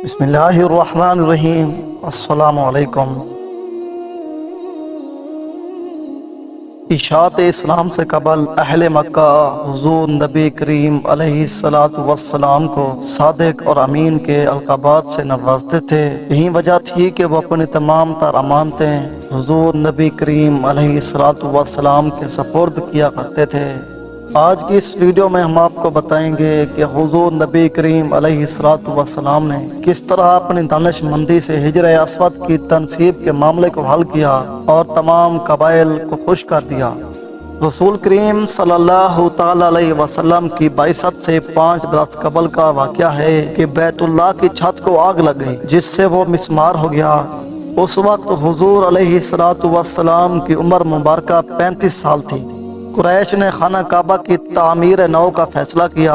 بسم اللہ الرحمن الرحیم۔ السلام علیکم۔ اشاعت اسلام سے قبل اہل مکہ حضور نبی کریم علیہ السلام کو صادق اور امین کے القابات سے نوازتے تھے۔ یہی وجہ تھی کہ وہ اپنی تمام تر امانتیں حضور نبی کریم علیہ السلام کے سپرد کیا کرتے تھے۔ آج کی اس ویڈیو میں ہم آپ کو بتائیں گے کہ حضور نبی کریم علیہ السلام نے کس طرح اپنی دانش مندی سے ہجر اسود کی تنصیب کے معاملے کو حل کیا اور تمام قبائل کو خوش کر دیا۔ رسول کریم صلی اللہ تعالی علیہ وسلم کی بعثت سے 5 برس قبل کا واقعہ ہے کہ بیت اللہ کی چھت کو آگ لگ گئی جس سے وہ مسمار ہو گیا۔ اس وقت حضور علیہ السلام کی عمر مبارکہ 35 سال تھی۔ قریش نے خانہ کعبہ کی تعمیر نو کا فیصلہ کیا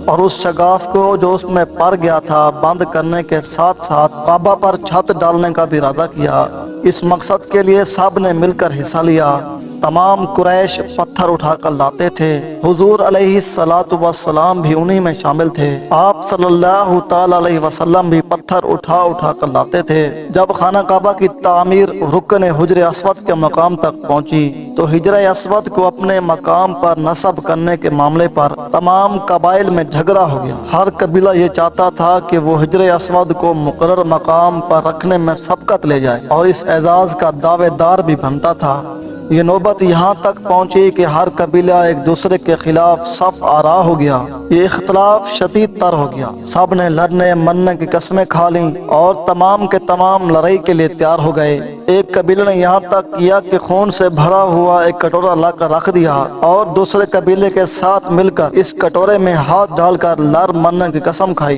اور اس شگاف کو جو اس میں پڑ گیا تھا بند کرنے کے ساتھ ساتھ کعبہ پر چھت ڈالنے کا بھی ارادہ کیا۔ اس مقصد کے لیے سب نے مل کر حصہ لیا۔ تمام قریش پتھر اٹھا کر لاتے تھے۔ حضور علیہ السلام بھی انہی میں شامل تھے۔ آپ صلی اللہ تعالی علیہ وسلم بھی پتھر اٹھا کر لاتے تھے۔ جب خانہ کعبہ کی تعمیر رکن حجر اسود کے مقام تک پہنچی تو حجر اسود کو اپنے مقام پر نصب کرنے کے معاملے پر تمام قبائل میں جھگڑا ہو گیا۔ ہر قبیلہ یہ چاہتا تھا کہ وہ حجر اسود کو مقرر مقام پر رکھنے میں سبقت لے جائے اور اس اعزاز کا دعوے دار بھی بنتا تھا۔ یہ نوبت یہاں تک پہنچی کہ ہر قبیلہ ایک دوسرے کے خلاف صف آرا ہو گیا۔ یہ اختلاف شدید تر ہو گیا۔ سب نے لڑنے مرنے کی قسمیں کھا لیں اور تمام کے تمام لڑائی کے لیے تیار ہو گئے۔ ایک قبیلے نے یہاں تک کیا کہ خون سے بھرا ہوا ایک کٹورا لا کر رکھ دیا اور دوسرے قبیلے کے ساتھ مل کر اس کٹورے میں ہاتھ ڈال کر لڑ مرنے کی قسم کھائی۔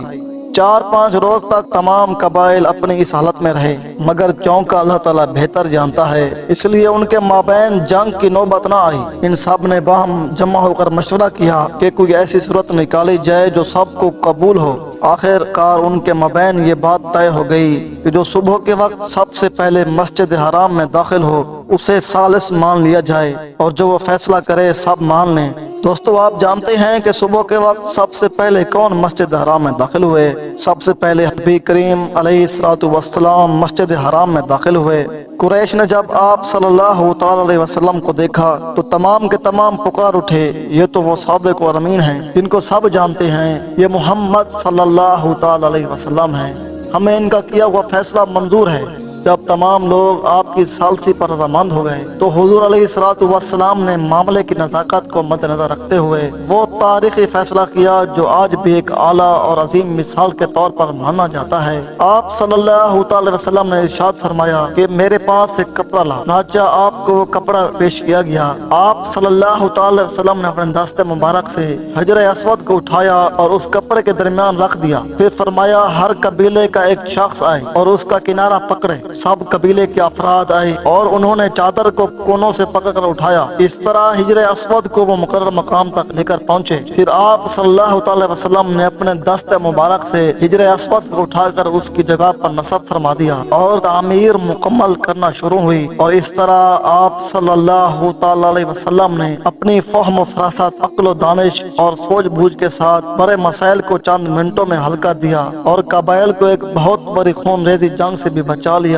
4-5 روز تک تمام قبائل اپنی اس حالت میں رہے، مگر چونکہ اللہ تعالیٰ بہتر جانتا ہے اس لیے ان کے مابین جنگ کی نوبت نہ آئی۔ ان سب نے باہم جمع ہو کر مشورہ کیا کہ کوئی ایسی صورت نکالی جائے جو سب کو قبول ہو۔ آخر کار ان کے مابین یہ بات طے ہو گئی کہ جو صبح کے وقت سب سے پہلے مسجد حرام میں داخل ہو اسے ثالث مان لیا جائے اور جو وہ فیصلہ کرے سب مان لیں۔ دوستو، آپ جانتے ہیں کہ صبح کے وقت سب سے پہلے کون مسجد حرام میں داخل ہوئے؟ سب سے پہلے نبی کریم علیہ السلام مسجد حرام میں داخل ہوئے۔ قریش نے جب آپ صلی اللہ تعالی علیہ وسلم کو دیکھا تو تمام کے تمام پکار اٹھے، یہ تو وہ صادق اور امین ہیں جن کو سب جانتے ہیں، یہ محمد صلی اللہ تعالی علیہ وسلم ہیں، ہمیں ان کا کیا ہوا فیصلہ منظور ہے۔ جب تمام لوگ آپ کی ثالثی پر رضامند ہو گئے تو حضور علیہ السلام نے معاملے کی نزاکت کو مد نظر رکھتے ہوئے وہ تاریخی فیصلہ کیا جو آج بھی ایک اعلیٰ اور عظیم مثال کے طور پر مانا جاتا ہے۔ آپ صلی اللہ تعالی وسلم نے ارشاد فرمایا کہ میرے پاس ایک کپڑا لا۔ چنانچہ آپ کو وہ کپڑا پیش کیا گیا۔ آپ صلی اللہ تعالی وسلم نے اپنے دست مبارک سے حجر اسود کو اٹھایا اور اس کپڑے کے درمیان رکھ دیا۔ پھر فرمایا ہر قبیلے کا ایک شخص آئے اور اس کا کنارہ پکڑے۔ سب قبیلے کے افراد آئے اور انہوں نے چادر کو کونوں سے پکڑ کر اٹھایا۔ اس طرح حجر اسود کو وہ مقرر مقام تک لے کر پہنچے۔ پھر آپ صلی اللہ تعالی وسلم نے اپنے دست مبارک سے حجر اسود کو اٹھا کر اس کی جگہ پر نصب فرما دیا اور تعمیر مکمل کرنا شروع ہوئی، اور اس طرح آپ صلی اللہ تعالی علیہ وسلم نے اپنی فہم و فراست، عقل و دانش اور سوجھ بوجھ کے ساتھ بڑے مسائل کو چند منٹوں میں حل کر دیا اور قبائل کو ایک بہت بڑی خون ریزی جنگ سے بھی بچا لیا۔